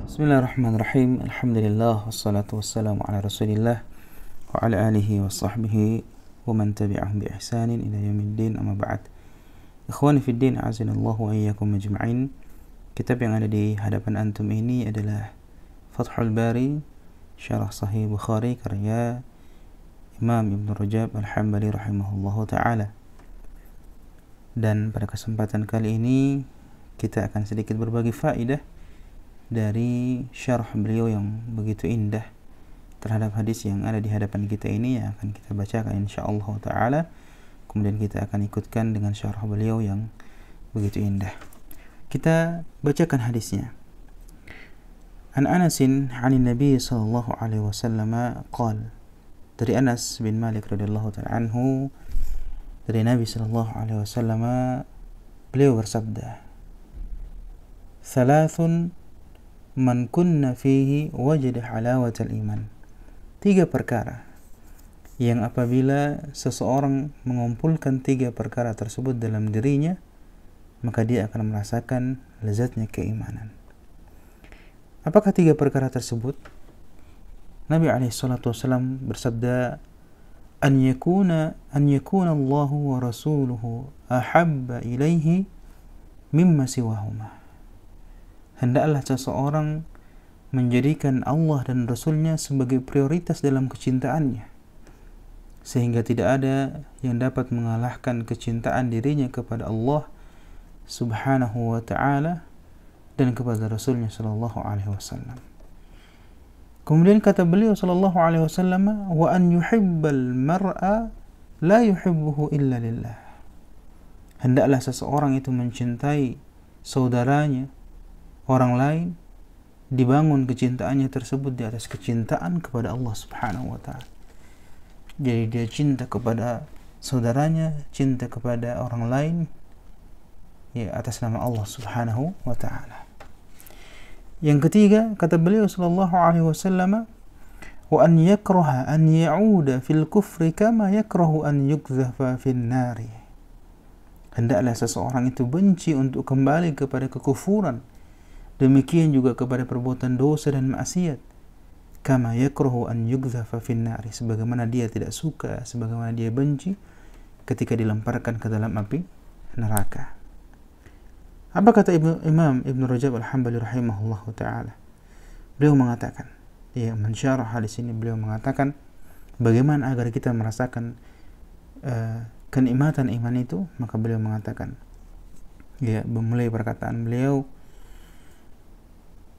Bismillahirrahmanirrahim. Alhamdulillah wassalatu wassalamu ala Rasulillah wa ala alihi wa sahbihi wa man tabi'ahum bi ihsanin ila yaumiddin, amma ba'd. Ikhwani fid din, a'azinallahu wa iyyakum ajma'in. Kitab yang ada di hadapan antum ini adalah Fathul Bari, Syarah Sahih Bukhari karya Imam Ibn Rajab Al-Hambali rahimahullahu ta'ala. Dan pada kesempatan kali ini kita akan sedikit berbagi faedah dari syarah beliau yang begitu indah terhadap hadis yang ada di hadapan kita ini, yang akan kita bacakan insyaallah ta'ala. Kemudian kita akan ikutkan dengan syarah beliau yang begitu indah. Kita bacakan hadisnya. An Anasin 'anil Nabi sallallahu alaihi wasallam qala, dari Anas bin Malik radhiyallahu ta'ala anhu, dari Nabi sallallahu alaihi wasallam beliau bersabda, "Thalathun man kunna fihi wajada halawatal iman." 3 perkara yang apabila seseorang mengumpulkan 3 perkara tersebut dalam dirinya, maka dia akan merasakan lezatnya keimanan. Apakah 3 perkara tersebut? Nabi SAW bersabda, an yakuna Allahu wa rasuluhu ahabba ilaihi mimma siwahuma. Hendaklah seseorang menjadikan Allah dan Rasulnya sebagai prioritas dalam kecintaannya, sehingga tidak ada yang dapat mengalahkan kecintaan dirinya kepada Allah subhanahu wa ta'ala dan kepada Rasulnya sallallahu alaihi wasallam. Kemudian kata beliau sallallahu alaihi wasallam, wa an yuhibbal mar'a la yuhibbuhu illa lillah. Hendaklah seseorang itu mencintai saudaranya, orang lain, dibangun kecintaannya tersebut di atas kecintaan kepada Allah subhanahu wa ta'ala. Jadi dia cinta kepada saudaranya, cinta kepada orang lain, ya atas nama Allah subhanahu wa ta'ala. Yang ketiga, kata beliau sallallahu alaihi wasallam, wa an yakraha an ya'uda fil kufri kama yakrahu an yukdhafa fin nari. Hendaklah seseorang itu benci untuk kembali kepada kekufuran, demikian juga kepada perbuatan dosa dan maksiat, kama yakrahu an yukdhafa fin nari, sebagaimana dia tidak suka, sebagaimana dia benci ketika dilemparkan ke dalam api neraka. Apa kata Imam Ibn Rajab Al-Hambali rahimahullahu ta'ala? Beliau mengatakan, dia mensyarah hadis ini, beliau mengatakan bagaimana agar kita merasakan kenikmatan iman itu, maka beliau mengatakan, ya, memulai perkataan beliau,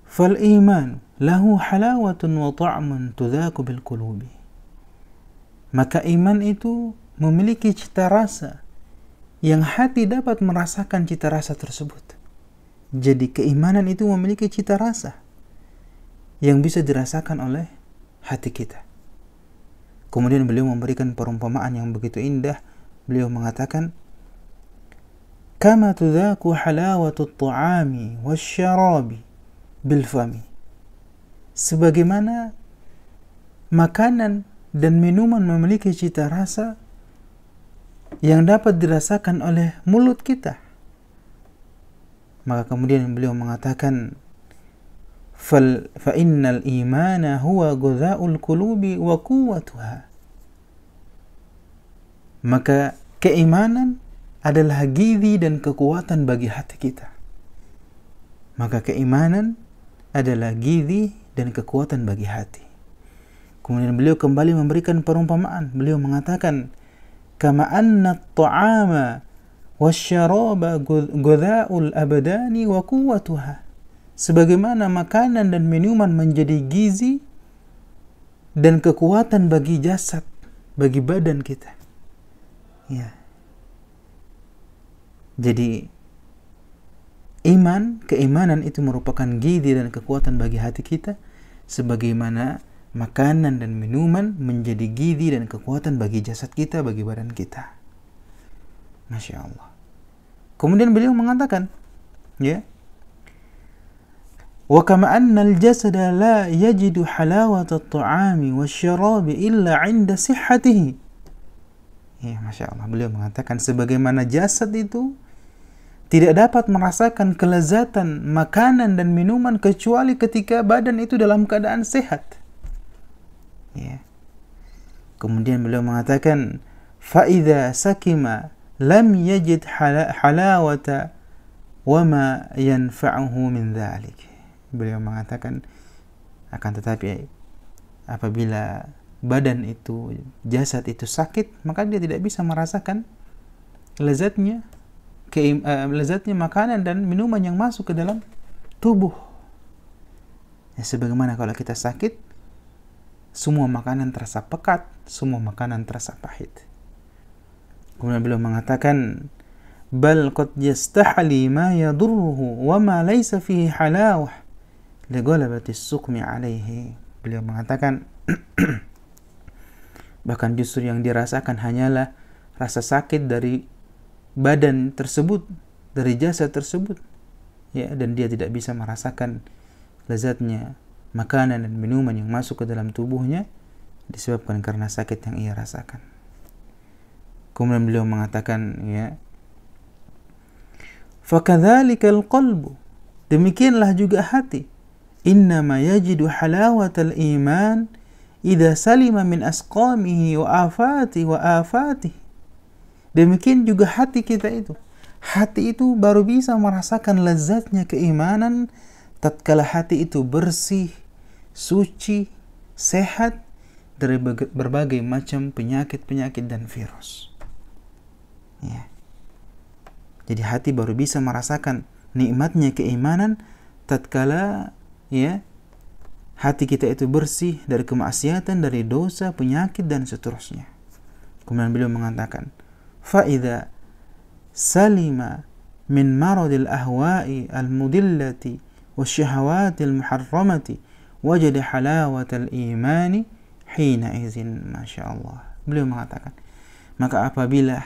fal iman lahu halawatun wa ta'mun tudzaku bil qulubi. Maka iman itu memiliki cita rasa yang hati dapat merasakan cita rasa tersebut. Jadi keimanan itu memiliki cita rasa yang bisa dirasakan oleh hati kita. Kemudian beliau memberikan perumpamaan yang begitu indah. Beliau mengatakan, kama tudzaku halawatut ta'ami wasyarabi bilfami. Sebagaimana makanan dan minuman memiliki cita rasa yang dapat dirasakan oleh mulut kita. Maka kemudian beliau mengatakan, fa innal imana huwa ghudha'ul qulubi wa quwwatuha. Maka keimanan adalah gizi dan kekuatan bagi hati kita. Maka keimanan adalah gizi dan kekuatan bagi hati. Kemudian beliau kembali memberikan perumpamaan. Beliau mengatakan, kama anna at-ta'ama wasyaraba ghudha'ul abdani wa quwwatuha. Sebagaimana makanan dan minuman menjadi gizi dan kekuatan bagi jasad, bagi badan kita. Ya. Jadi keimanan itu merupakan gizi dan kekuatan bagi hati kita, sebagaimana makanan dan minuman menjadi gizi dan kekuatan bagi jasad kita, bagi badan kita. Masya Allah. Kemudian beliau mengatakan, ya, wa kama anna al-jasada la yajidu halawata at-ta'ami wasyarabi illa 'inda sihhatihi. Ya, Masya Allah. Beliau mengatakan sebagaimana jasad itu tidak dapat merasakan kelezatan makanan dan minuman kecuali ketika badan itu dalam keadaan sehat. Ya. Kemudian beliau mengatakan, فَإِذَا سَكِمَ لَمْ يَجِدْ حَلَاوَةَ وَمَا يَنْفَعُهُ مِنْ ذَلِكَ. Beliau mengatakan, akan tetapi apabila badan itu, jasad itu sakit, maka dia tidak bisa merasakan lezatnya makanan dan minuman yang masuk ke dalam tubuh. Ya, sebagaimana kalau kita sakit, semua makanan terasa pekat, semua makanan terasa pahit. Kemudian beliau mengatakan, bal qad yastahli ma yadurruhu wa ma laysa fihi halawah li ghalabati as-suqmi alaihi. Beliau mengatakan bahkan justru yang dirasakan hanyalah rasa sakit dari badan tersebut, dari jasad tersebut, ya, dan dia tidak bisa merasakan lezatnya makanan dan minuman yang masuk ke dalam tubuhnya disebabkan karena sakit yang ia rasakan. Kemudian beliau mengatakan, ya, fakadzalikal qalbu, demikianlah juga hati, innama yajidu halawatal iman idza salima min asqamihi wa afatihi. Demikian juga hati kita itu. Hati itu baru bisa merasakan lezatnya keimanan tatkala hati itu bersih, suci, sehat dari berbagai macam penyakit-penyakit dan virus. Ya. Jadi hati baru bisa merasakan nikmatnya keimanan tatkala, ya, hati kita itu bersih dari kemaksiatan, dari dosa, penyakit dan seterusnya. Kemudian beliau mengatakan, فَإِذَا سَلِمَ مِنْ مَرَضِ الْأَهْوَاءِ الْمُضِلَّةِ وَالشَّهَوَاتِ الْمُحَرَّمَةِ وَجَدَ حَلَاوَةَ الْإِيمَانِ حِينَئِذٍ. Masya Allah. Beliau mengatakan, maka apabila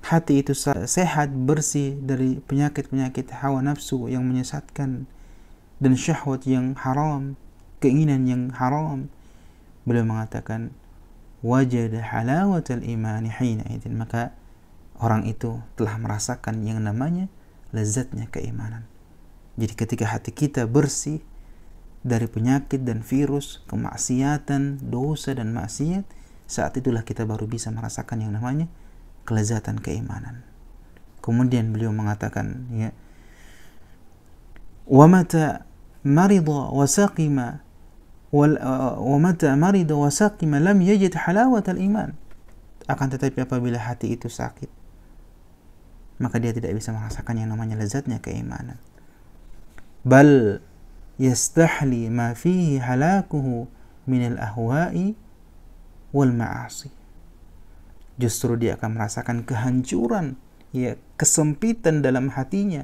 hati itu sehat, bersih dari penyakit-penyakit hawa nafsu yang menyesatkan dan syahwat yang haram, keinginan yang haram, beliau mengatakan, wajada halawatal imani hina idzin, maka orang itu telah merasakan yang namanya lezatnya keimanan. Jadi ketika hati kita bersih dari penyakit dan virus, kemaksiatan, dosa dan maksiat, saat itulah kita baru bisa merasakan yang namanya kelezatan keimanan. Kemudian beliau mengatakan, ya, wa mata marida wa saqima وَمَتَى مَرِضَ وَسَقِمَ لَمْ يَجِدْ حَلَاوَةَ الْإِيمَانِ. Akan tetapi apabila hati itu sakit, maka dia tidak bisa merasakan yang namanya lezatnya keimanan. بَلْ يَسْتَحْلِي مَا فِيهِ هَلَاكُهُ مِنَ الْأَهْوَاءِ وَالْمَعَاصِي. Justru dia akan merasakan kehancuran, ya, kesempitan dalam hatinya,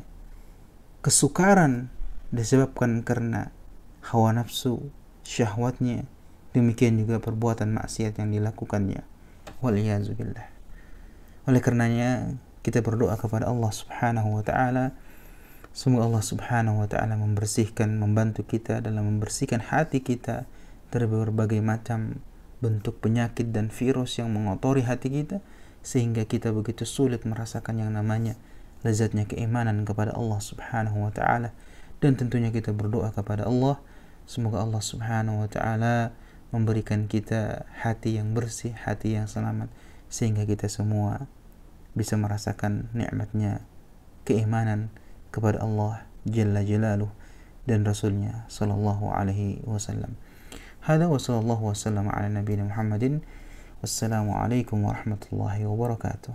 kesukaran disebabkan karena hawa nafsu, syahwatnya, demikian juga perbuatan maksiat yang dilakukannya. Waliyazubillah. Oleh karenanya kita berdoa kepada Allah Subhanahu wa taala, semoga Allah Subhanahu wa taala membersihkan, membantu kita dalam membersihkan hati kita dari berbagai macam bentuk penyakit dan virus yang mengotori hati kita, sehingga kita begitu sulit merasakan yang namanya lezatnya keimanan kepada Allah Subhanahu wa taala. Dan tentunya kita berdoa kepada Allah, semoga Allah Subhanahu wa taala memberikan kita hati yang bersih, hati yang selamat, sehingga kita semua bisa merasakan nikmatnya keimanan kepada Allah Jalla Jalaluh dan Rasulnya sallallahu alaihi wasallam. Hada wa sallallahu wasallam ala nabiyina Muhammadin. Wassalamu alaikum warahmatullahi wabarakatuh.